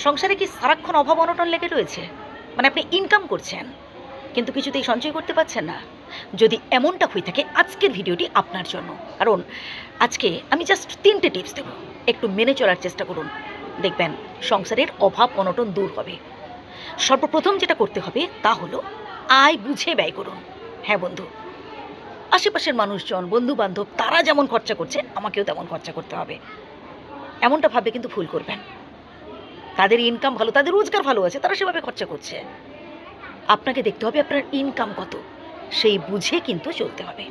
সংসারে কি সারাক্ষণ অভাব অনটন লেগে রয়েছে? মানে আপনি ইনকাম করছেন কিন্তু কিছুতেই সঞ্চয় করতে পারছেন না? যদি এমনটা হয়ে থাকে আজকের ভিডিওটি আপনার জন্য। কারণ আজকে আমি জাস্ট ৩টে টিপস দেব। একটু মেনে চলার চেষ্টা করুন। দেখবেন সংসারের অভাব অনটন দূর হবে। সর্বপ্রথম যেটা করতে হবে তা হলো আয় বুঝে ব্যয় করুন। হ্যাঁ বন্ধু, আশেপাশের মানুষজন, বন্ধু-বান্ধব তারা যেমন খরচা করছে আমাকেও তেমন খরচা করতে হবে। এমনটা ভাববে কিন্তু ভুল করবেন। তাদের ইনকাম ভালো, তাদের রোজগার ভালো আছে, তারা সেভাবে খরচা করছে। আপনাকে দেখতে হবে আপনার ইনকাম কত, সেই বুঝে কিন্তু চলতে হবে।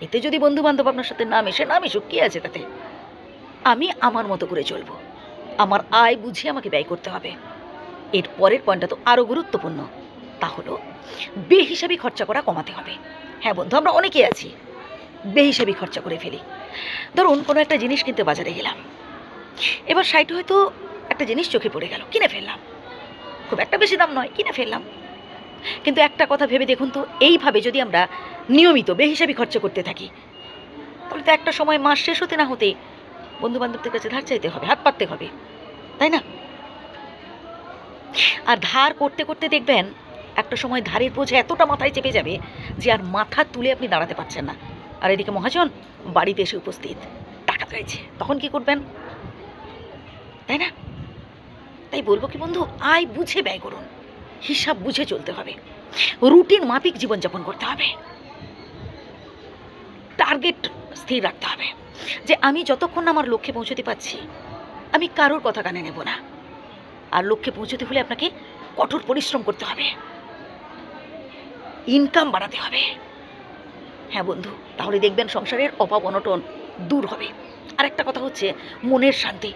এতে যদি বন্ধু-বান্ধব আপনার সাথে না মিশুক, কী আছে তাতে? আমি আমার মতো করে চলবো। আমার আয় বুঝে আমাকে ব্যয় করতে হবে। এর পরের পয়েন্টটা তো আরও গুরুত্বপূর্ণ। তা হলো বেহিসাবি খরচা করা কমাতে হবে। হ্যাঁ বন্ধু, আমরা অনেকেই আছি বেহিসাবি খরচা করে ফেলি। ধরুন কোনো একটা জিনিস কিনতে বাজারে গেলাম, এবার সাইটে হয়তো একটা জিনিস চোখে পড়ে গেল, কিনে ফেললাম। খুব একটা বেশি দাম নয়, কিনে ফেললাম। কিন্তু একটা কথা ভেবে দেখুন তো, এইভাবে যদি আমরা নিয়মিত বেহিসাবি খরচা করতে থাকি তাহলে তো একটা সময় মাস শেষ হতে না হতেই বন্ধুবান্ধবদের কাছে ধার চাইতে হবে, হাত পাততে হবে, তাই না? আর ধার করতে করতে দেখবেন একটা সময় ধারের বোঝা এতটা মাথায় চেপে যাবে যে আর মাথা তুলে আপনি দাঁড়াতে পারছেন না। আর এদিকে মহাজন বাড়িতে এসে উপস্থিত, টাকা চাইছে, তখন কি করবেন? তাই না? তাই বলবো কি বন্ধু, আয় বুঝে ব্যয় করুন, হিসাব বুঝে চলতে হবে, রুটিন মাফিক জীবনযাপন করতে হবে, টার্গেট স্থির রাখতে হবে যে আমি যতক্ষণ না আমার লক্ষ্যে পৌঁছতে পারছি আমি কারোর কথা কানে নেব না। আর লক্ষ্যে পৌঁছতে হলে আপনাকে কঠোর পরিশ্রম করতে হবে, ইনকাম বাড়াতে হবে। হ্যাঁ বন্ধু, তাহলে দেখবেন সংসারের অভাব অনটন দূর হবে। আরেকটা কথা হচ্ছে মনের শান্তি।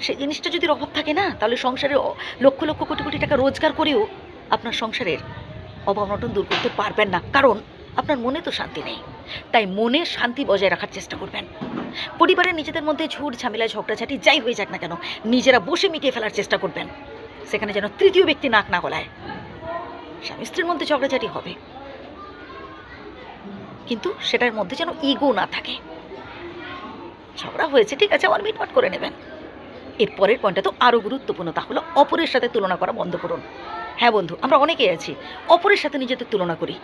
সেই জিনিসটা যদি অভাব থাকে না, তাহলে সংসারে লক্ষ লক্ষ কোটি কোটি টাকা রোজগার করেও আপনার সংসারের অভাব অনটন দূর করতে পারবেন না, কারণ আপনার মনে তো শান্তি নেই। তাই মনে শান্তি বজায় রাখার চেষ্টা করবেন। পরিবারের নিজেদের মধ্যে ঝুট ঝামেলা ঝগড়াঝাটি যাই হয়ে যাক না কেন, নিজেরা বসে মিটিয়ে ফেলার চেষ্টা করবেন। সেখানে যেন তৃতীয় ব্যক্তি নাক না গলায়। স্বামী স্ত্রীর মধ্যে ঝগড়াঝাটি হবে, কিন্তু সেটার মধ্যে যেন ইগো না থাকে। ঝগড়া হয়েছে, ঠিক আছে, আবার মিটমাট করে নেবেন। এর পরের পয়েন্টটা তো আরও গুরুত্বপূর্ণ, তা হলো অপরের সাথে তুলনা করা বন্ধ করুন। হ্যাঁ বন্ধু, আমরা অনেকেই আছি অপরের সাথে নিজেদের তুলনা করি।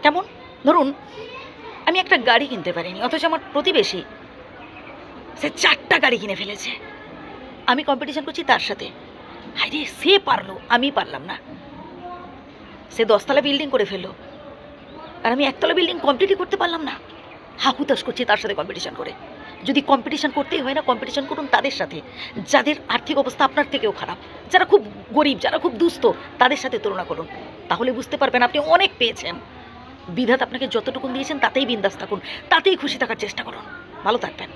কেমন? ধরুন আমি একটা গাড়ি কিনতে পারিনি, অথচ আমার প্রতিবেশী সে 4টা গাড়ি কিনে ফেলেছে। আমি কম্পিটিশন করছি তার সাথে, হায় রে সে পারলো, আমি পারলাম না। সে 10তলা বিল্ডিং করে ফেললো আর আমি 1তলা বিল্ডিং কমপ্লিটই করতে পারলাম না। হাহুতাশ করছি তার সাথে কম্পিটিশন করে। যদি কম্পিটিশন করতেই হয় না, কম্পিটিশন করুন তাদের সাথে যাদের আর্থিক অবস্থা আপনার থেকেও খারাপ, যারা খুব গরিব, যারা খুব দুস্থ, তাদের সাথে তুলনা করুন। তাহলে বুঝতে পারবেন আপনি অনেক পেয়েছেন। বিধাতা আপনাকে যতটুকুন দিয়েছেন তাতেই বিন্দাস থাকুন, তাতেই খুশি থাকার চেষ্টা করুন। ভালো থাকবেন।